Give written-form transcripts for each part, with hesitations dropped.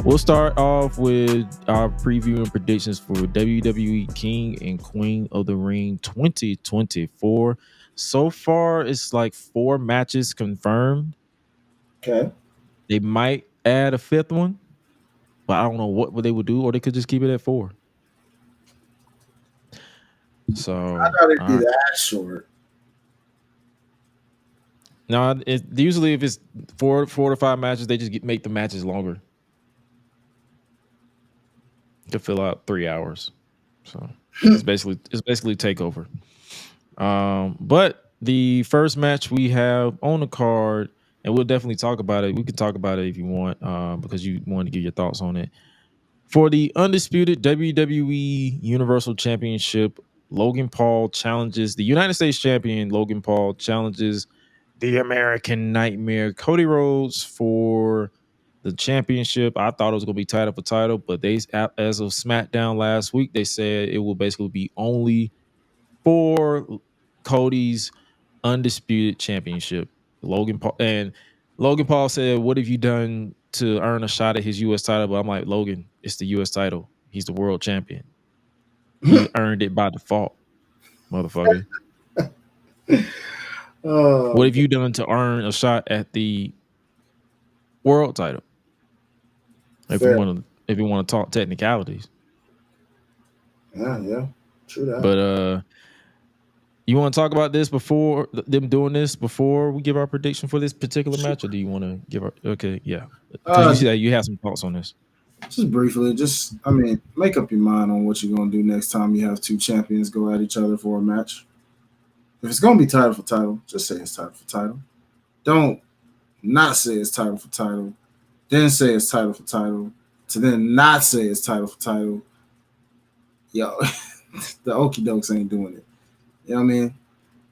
We'll start off with our preview and predictions for WWE King and Queen of the Ring 2024. So far, it's like 4 matches confirmed. Okay. They might add a 5th one, but I don't know what they would do, or they could just keep it at 4. So I thought it'd be that short. now, usually if it's 4 to 5 matches, they just make the matches longer to fill out 3 hours. So it's basically takeover. But the first match we have on the card, and we'll definitely talk about it. We can talk about it if you want, because you want to give your thoughts on it. For the undisputed WWE Universal Championship, Logan Paul challenges the United States champion. Logan Paul challenges the American Nightmare, Cody Rhodes, for the championship. I thought it was going to be title for title, but they, as of SmackDown last week, they said it will basically be only for Cody's undisputed championship. Logan Paul said, "What have you done to earn a shot at his U.S. title?" But I'm like, Logan, it's the U.S. title. He's the world champion. He earned it by default, motherfucker. What have you done to earn a shot at the world title? If you want to talk technicalities. Yeah, true that. But you want to talk about this before them doing this before we give our prediction for this particular match, or do you want to give our? Okay, yeah, because you see that you have some thoughts on this. Just briefly, make up your mind on what you're gonna do next time you have 2 champions go at each other for a match. If it's gonna be title for title, just say it's title for title. Don't not say it's title for title, then say it's title for title, to then not say it's title for title. Yo, the okie dokes ain't doing it. You know what I mean?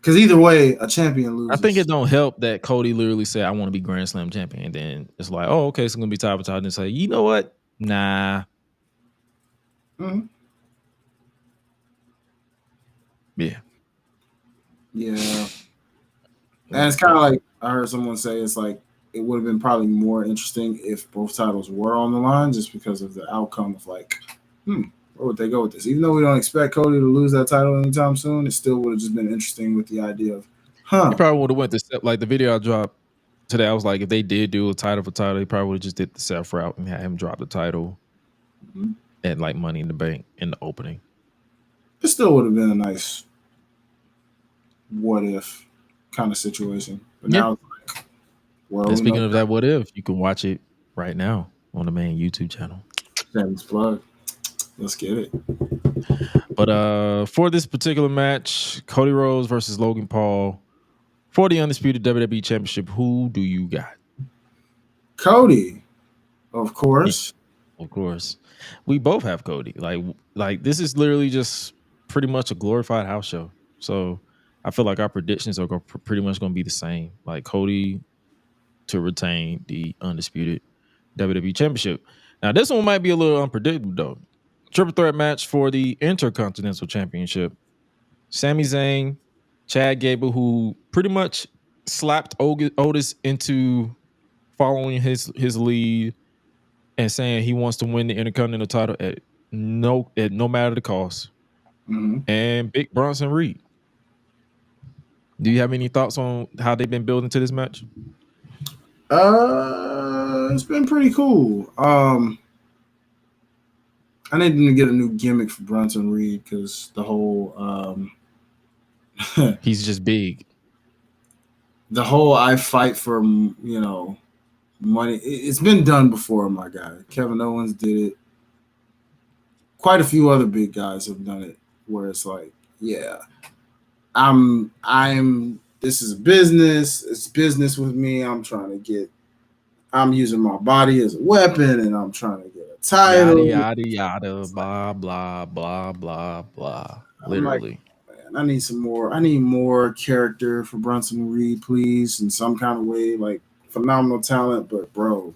Because either way, a champion loses. I think it don't help that Cody literally said, "I want to be Grand Slam champion," and then it's like, "Oh, okay, it's gonna be title for title." And say, "You know what? Nah." Mm-hmm. Yeah. And it's kind of like I heard someone say, it's like it would have been probably more interesting if both titles were on the line, just because of the outcome of like, where would they go with this? Even though we don't expect Cody to lose that title anytime soon, it still would have just been interesting with the idea of, He probably would have went the step, like the video I dropped today. I was like, if they did do a title for title, they probably would have just did the Seth route and had him drop the title at like Money in the Bank in the opening. It still would have been a nice what if kind of situation. But now it's like, well, and speaking of that what if, you can watch it right now on the main YouTube channel. Shameless plug. Let's get it. But for this particular match, Cody Rhodes versus Logan Paul for the undisputed WWE Championship, who do you got? Cody, of course. Of course. We both have Cody. Like this is literally just pretty much a glorified house show. So I feel like our predictions are pretty much going to be the same. Like Cody to retain the undisputed WWE Championship. Now this one might be a little unpredictable though. Triple threat match for the Intercontinental Championship. Sami Zayn, Chad Gable, who pretty much slapped Otis into following his lead and saying he wants to win the Intercontinental title at no matter the cost. And Big Bronson Reed. Do you have any thoughts on how they've been building to this match? It's been pretty cool. I need them to get a new gimmick for Bronson Reed because the whole he's just big. The whole I fight for money. It's been done before, my guy. Kevin Owens did it. Quite a few other big guys have done it, where it's like, yeah, I'm. This is a business. It's business with me. I'm using my body as a weapon, and I'm trying to get a title. Yada yada blah blah blah blah blah. Literally. I need some more. I need more character for Bronson Reed, please, in some kind of way. Like phenomenal talent, but bro,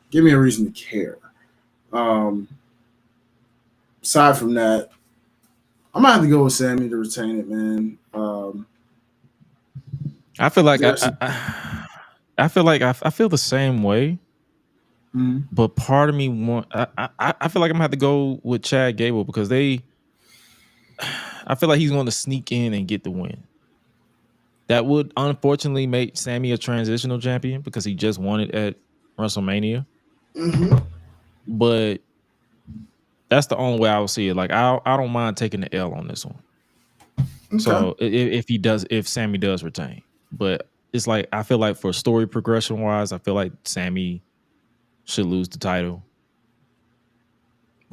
give me a reason to care. Aside from that, I'm gonna have to go with Sammy to retain it, man. I feel like I feel the same way. Mhm. But part of me I feel like I'm gonna have to go with Chad Gable because I feel like he's going to sneak in and get the win. That would unfortunately make Sammy a transitional champion because he just won it at WrestleMania. Mhm. But that's the only way I would see it. Like I don't mind taking the L on this one. Okay. So if Sammy does retain, but it's like I feel like for story progression wise, I feel like Sammy should lose the title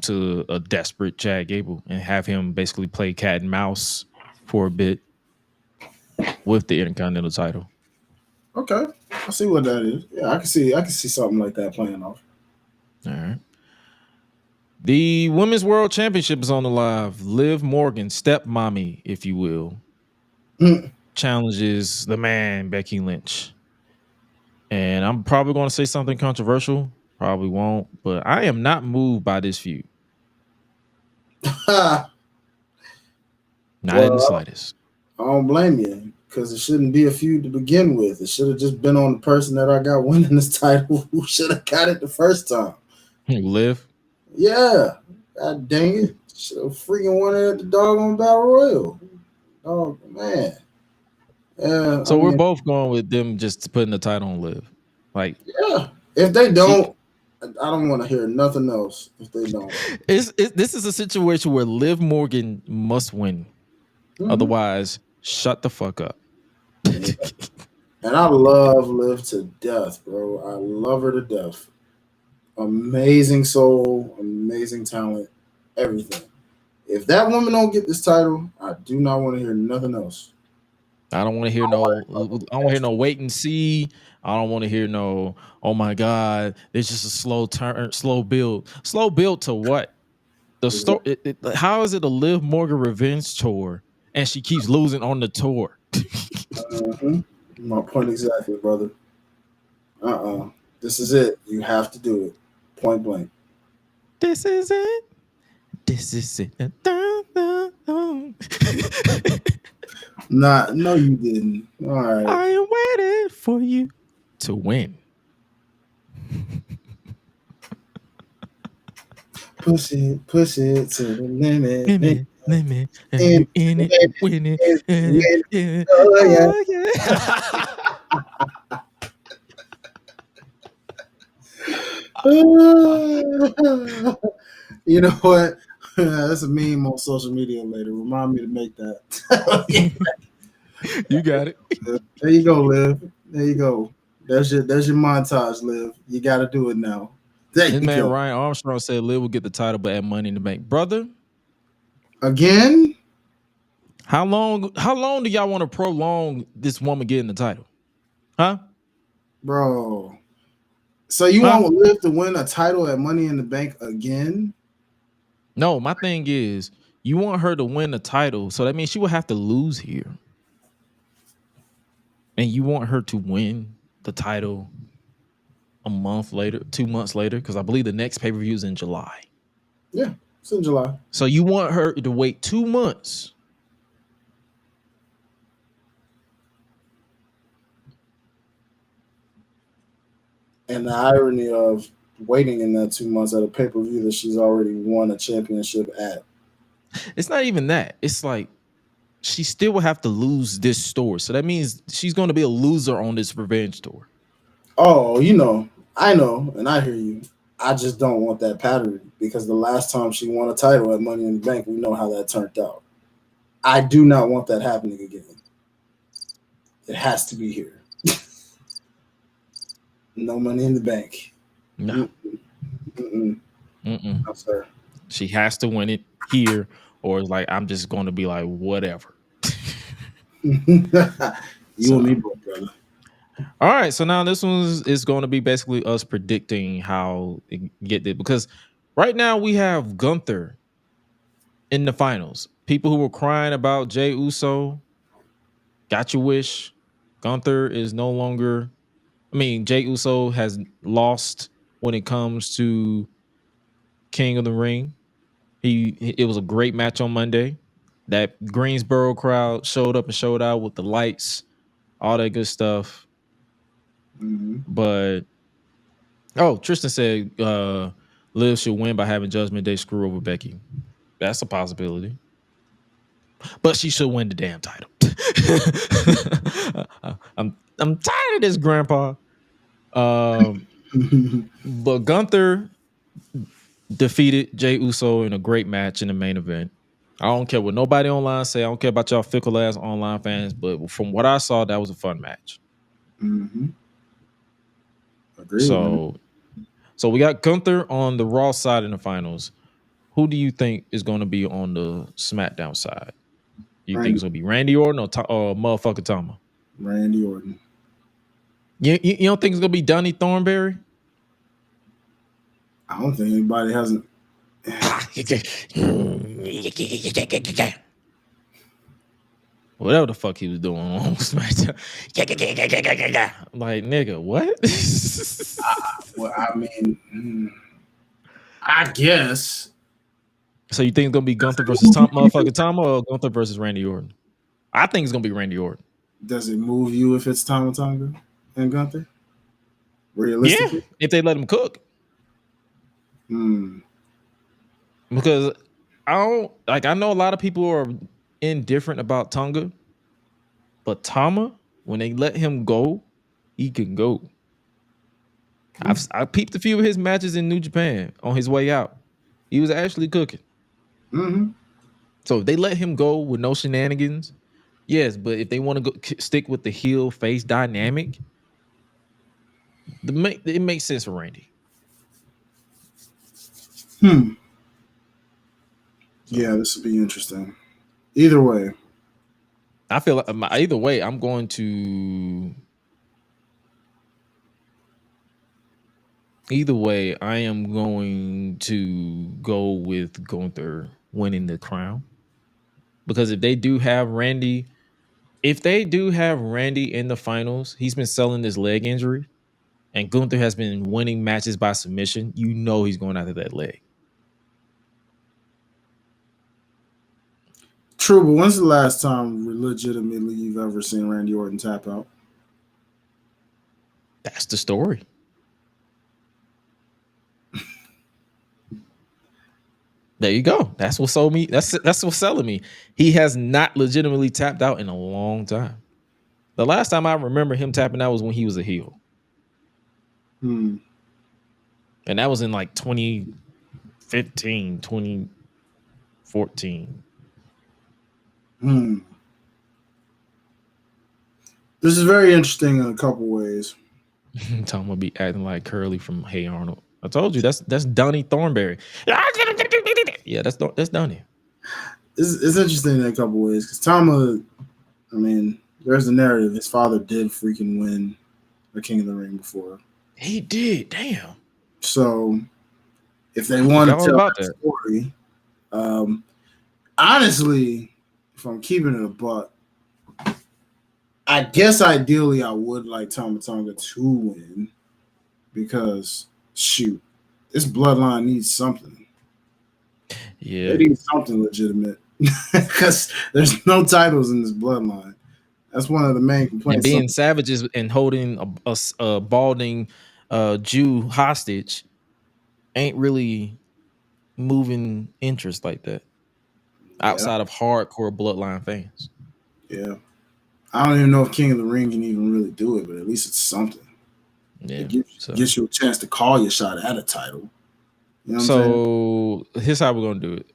to a desperate Chad Gable and have him basically play cat and mouse for a bit with the Intercontinental title. Okay. I see what that is. Yeah, I can see something like that playing off. All right. The Women's World Championship is on the live. Liv Morgan, step mommy, if you will, Mm. challenges the man, Becky Lynch. And I'm probably going to say something controversial. Probably won't, but I am not moved by this feud. Not in the Well, slightest. I don't blame you because it shouldn't be a feud to begin with. It should have just been on the person that I got winning this title who should have got it the first time. Liv. Yeah. God dang it. Should have freaking won it at the doggone Battle Royal. Oh, man. Yeah, I So we're mean, both going with them just putting the title on Liv. Like yeah. If they she, don't, I don't want to hear nothing else if they don't. this is a situation where Liv Morgan must win. Hmm. Otherwise, shut the fuck up. Yeah. And I love Liv to death, bro. I love her to death. Amazing soul, amazing talent, everything. If that woman don't get this title, I do not want to hear nothing else. I don't want to hear no. I don't want to hear no wait and see. I don't want to hear no. Oh my god, it's just a slow turn, slow build. Slow build to what? The story. Exactly. How is it a Liv Morgan revenge tour and she keeps losing on the tour? Hmm. My point exactly, brother. This is it. You have to do it. Point blank. This is it. This is it. Dun, dun, dun. Nah, no, you didn't. All right. I am waiting for you to win. Push it to the limit. Limit, limit, and And, you in it, and, winning. and, Yeah. oh, yeah. Oh yeah. You know what? That's a meme on social media later. Remind me to make that. You got it. There you go, Liv. There you go. There's your montage, Liv. You got to do it now. There This you man go. Ryan Armstrong said Liv will get the title, but at Money in the Bank, brother. Again, How long? How long do y'all want to prolong this woman getting the title? Huh? bro. So you Huh? want Liv to win a title at Money in the Bank again? No, my thing is you want her to win the title, so that means she will have to lose here, and you want her to win the title a month later, 2 months later, because I believe the next pay per view is in July. Yeah, it's in July. So you want her to wait 2 months. And the irony of waiting in that 2 months at a pay per view that she's already won a championship at. It's not even that. It's like she still will have to lose this store. So that means she's going to be a loser on this revenge tour. Oh, I know, and I hear you. I just don't want that pattern because the last time she won a title at Money in the Bank, we know how that turned out. I do not want that happening again. It has to be here. No Money in the Bank. No. Mm-mm. Mm-mm. No, sir. She has to win it here, or it's like I'm just going to be like whatever. You and me So, both, brother. all right. So now this one is going to be basically us predicting how it get it because right now we have Gunther in the finals. People who were crying about Jay Uso got your wish. Gunther is no longer. I mean, Jay Uso has lost when it comes to King of the Ring. It was a great match on Monday. That Greensboro crowd showed up and showed out with the lights, all that good stuff. Mm-hmm. But Oh, Tristan said Liv should win by having Judgment Day screw over Becky. That's a possibility. But she should win the damn title. I'm tired of this, Grandpa. But Gunther defeated Jey Uso in a great match in the main event. I don't care what nobody online say. I don't care about y'all fickle ass online fans. But from what I saw, that was a fun match. Mm-hmm. Agreed, man. So we got Gunther on the Raw side in the finals. Who do you think is going to be on the SmackDown side? You think Randy, it's going to be Randy Orton or motherfucker Tama? Randy Orton. You don't think it's going to be Donnie Thornberry? I don't think anybody hasn't. Whatever the fuck he was doing on SmackDown. Like, nigga, what? Well, I mean, I guess. So you think it's gonna be Gunther versus motherfucking Tama or Gunther versus Randy Orton? I think it's gonna be Randy Orton. Does it move you if it's Tama Tonga and Gunther? Yeah, Realistically? if they let him cook. Hmm. Because I know a lot of people are indifferent about Tonga, but Tama, when they let him go, he can go. I peeped a few of his matches in New Japan on his way out. He was actually cooking. Mm-hmm. So if they let him go with no shenanigans, yes. But if they want to stick with the heel face dynamic, it makes sense for Randy. Yeah, this will be interesting. Either way. I feel like either way, I'm going to. Either way, I am going to go with Gunther winning the crown. Because if they do have Randy in the finals, he's been selling this leg injury, and Gunther has been winning matches by submission. You know he's going after that leg. True, but when's the last time legitimately you've ever seen Randy Orton tap out? That's the story. There you go. That's what sold me. That's what's selling me. He has not legitimately tapped out in a long time. The last time I remember him tapping out was when he was a heel. Hmm. And that was in like 2015, 2014. Hmm. This is very interesting in a couple ways. Tom will be acting like Curly from Hey Arnold. I told you that's Donnie Thornberry. Yeah, that's Donnie. It's interesting in a couple ways because Tama, I mean, there's a narrative. His father did freaking win a King of the Ring before. He did. Damn. So if they I want forgot to all tell about that that. story, honestly, if I'm keeping it a buck, I guess ideally I would like Tama Tonga to win because shoot, this bloodline needs something. They Yeah. need something legitimate because there's no titles in this bloodline. That's one of the main And complaints. being savages and holding a balding Jew hostage ain't really moving interest like that Yeah, outside of hardcore bloodline fans. yeah. I don't even know if King of the Ring can even really do it, but at least it's something. It Yeah. gives you a chance to call your shot at a title. You know what I'm saying? So here's how we're gonna do it.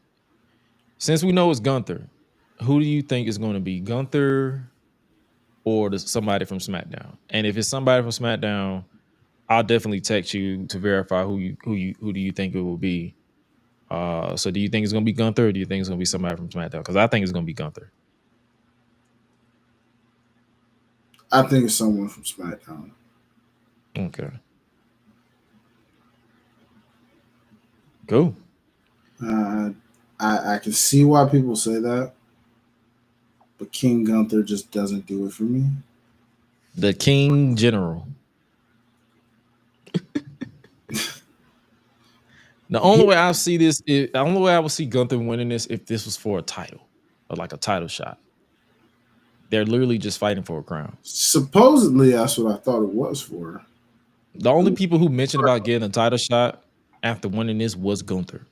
Since we know it's Gunther, who do you think is going to be Gunther or somebody from SmackDown? And if it's somebody from SmackDown, I'll definitely text you to verify who do you think it will be. So do you think it's gonna be Gunther or do you think it's gonna be somebody from SmackDown? Because I think it's gonna be Gunther. I think it's someone from SmackDown. Okay. Cool. I can see why people say that, but King Gunther just doesn't do it for me. The King General. The only way I see this, the only way I would see Gunther winning this if this was for a title or like a title shot. They're literally just fighting for a crown. Supposedly, that's what I thought it was for. The only people who mentioned about getting a title shot after winning this was Gunther.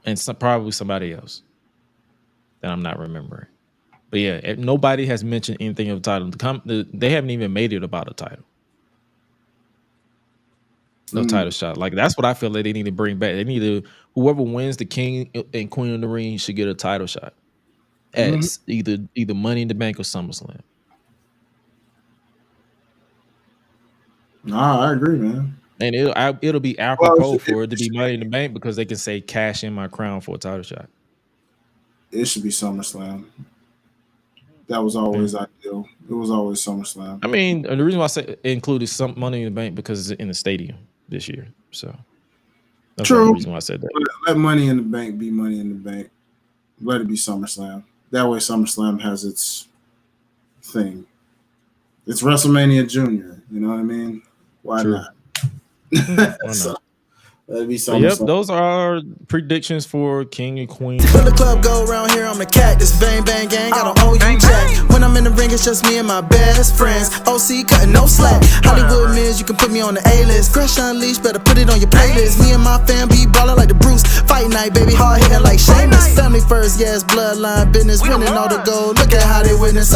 And probably somebody else that I'm not remembering. But yeah, nobody has mentioned anything of the title. They haven't even made it about a title. No title shot. Like, that's what I feel like they need to bring back. They need to, whoever wins the King and Queen of the Ring should get a title shot at either Money in the Bank or SummerSlam. Nah, I agree, man. And it'll be apropos for it to be Money in the Bank because they can say cash in my crown for a title shot. It should be SummerSlam. That was always ideal. It was always SummerSlam. I mean, the reason why I say it included some Money in the Bank because it's in the stadium this year. So that's the reason why I said that. Let Money in the Bank be Money in the Bank. Let it be SummerSlam. That way SummerSlam has its thing. It's WrestleMania Junior. You know what I mean? Why not? Why not? So, that'd be yep, those are our predictions for King and Queen. When the club go around here, I'm a cactus. Bang, bang, gang, I don't owe you jack. When I'm in the ring, it's just me and my best friends. OC cutting no slack. Hollywood Mills, you can put me on the A-list. Gresh Unleashed, better put it on your playlist. Me and my fam be ballin' like the Bruce. Fight night, baby, hard hitting like Sheamus. Family first, yes, bloodline business. Winning all the gold, look at how they witness.